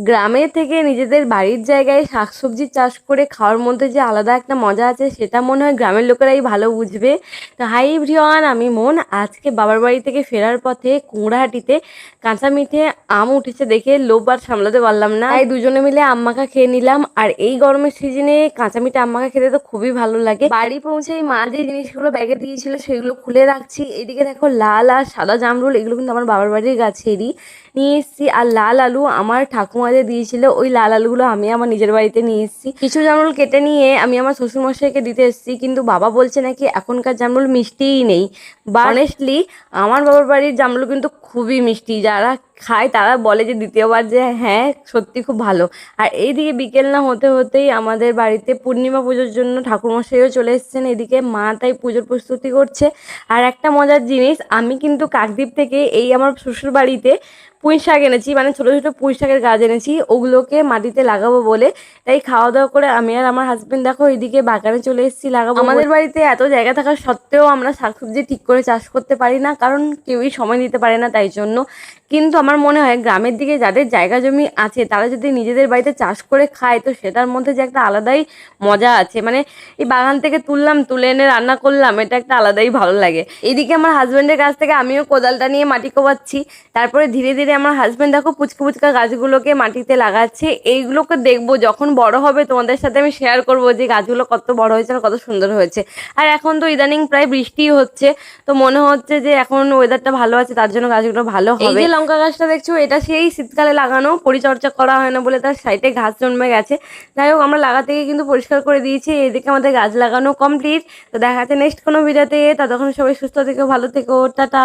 গ্রামে থেকে নিজেদের বাড়ির জায়গায় শাকসবজি চাষ করে খাওয়ার মধ্যে যে আলাদা একটা মজা আছে সেটা মনে হয় গ্রামের লোকেরাই ভালো বুঝবে। তো হাই এভরিওয়ান, আমি মন। আজকে বাবার বাড়ি থেকে ফেরার পথে কুমড়াহাটিতে কাঁচা মিঠে আম উঠেছে দেখে লোভ আর সামলাতে পারলাম না, তাই দুজনে মিলে আম মাখা খেয়ে নিলাম। আর এই গরমের সিজনে কাঁচা মিঠে আম মাখা খেতে তো খুবই ভালো লাগে। বাড়ি পৌঁছেই মা যে জিনিসগুলো ব্যাগে দিয়েছিল সেগুলো খুলে রাখছি। এদিকে দেখো লাল আর সাদা জামরুল, এগুলো কিন্তু আমার বাবার বাড়ির গাছেরই নিয়ে এসেছি। আর লাল আলু আমার ঠাকুমা যে দিয়েছিল, ওই লাল আলুগুলো আমি আমার নিজের বাড়িতে নিয়ে এসেছি। কিছু জামরুল কেটে নিয়ে আমি আমার শ্বশুরমশাইকে দিতে এসেছি, কিন্তু বাবা বলছে নাকি এখনকার জামরুল মিষ্টিই নেই। বা অনেস্টলি আমার বাবার বাড়ির জামরুল কিন্তু খুবই মিষ্টি। যারা খায় তারা বলে যে দ্বিতীয়বার যে হ্যাঁ সত্যি খুব ভালো। আর এইদিকে বিকেল না হতে হতেই আমাদের বাড়িতে পূর্ণিমা পুজোর জন্য ঠাকুরমশাইও চলে এসেছেন। এদিকে মা তাই পুজোর প্রস্তুতি করছে। আর একটা মজার জিনিস, আমি কিন্তু কাকদ্বীপ থেকে এই আমার শ্বশুর বাড়িতে পুঁই শাক এনেছি, মানে ছোটো ছোটো পুঁই শাকের গাছ এনেছি, ওগুলোকে মাটিতে লাগাবো বলে। তাই খাওয়া দাওয়া করে আমি আর আমার হাজবেন্ড দেখো এইদিকে বাগানে চলে এসেছি লাগাবো। আমাদের বাড়িতে এত জায়গা থাকা সত্ত্বেও আমরা শাকসবজি ঠিক করে চাষ করতে পারি না, কারণ কেউই সময় দিতে পারে না, তাই জন্য। কিন্তু আমার মনে হয় গ্রামের দিকে যাদের জায়গা জমি আছে তারা যদি নিজেদের বাড়িতে চাষ করে খায় তো সেটার মধ্যে যে একটা আলাদাই মজা আছে। মানে এই বাগান থেকে তুললাম, তুলে এনে রান্না করলাম, এটা একটা আলাদাই ভালো লাগে। এইদিকে আমার হাজবেন্ডের কাছ থেকে আমিও কোদালটা নিয়ে মাটি কোবাচ্ছি। তারপরে ধীরে ধীরে আমার হাজবেন্ড দেখো পুচকা পুচকা গাছগুলোকে মাটিতে লাগাচ্ছে। এইগুলোকে দেখবো যখন বড় হবে, তোমাদের সাথে আমি শেয়ার করবো যে গাছগুলো কত বড় হয়েছে আর কত সুন্দর হয়েছে। আর এখন তো ইদানিং প্রায় বৃষ্টি হচ্ছে, তো মনে হচ্ছে যে এখন ওয়েদারটা ভালো আছে, তার জন্য গাছগুলো ভালো হবে। এই যে লঙ্কা গাছটা দেখছো, এটা সেই শীতকালে লাগানো, পরিচর্যা করা হয় না বলে তার সাইডে ঘাস জন্মে গেছে। যাই হোক, আমরা লাগাতে গিয়ে কিন্তু পরিষ্কার করে দিয়েছি। এদিকে আমাদের গাছ লাগানো কমপ্লিট। তো দেখা যাচ্ছে নেক্সট কোনো ভিডিওতে। ততক্ষণ সবাই সুস্থ থেকো, ভালো থেকো, টাটা।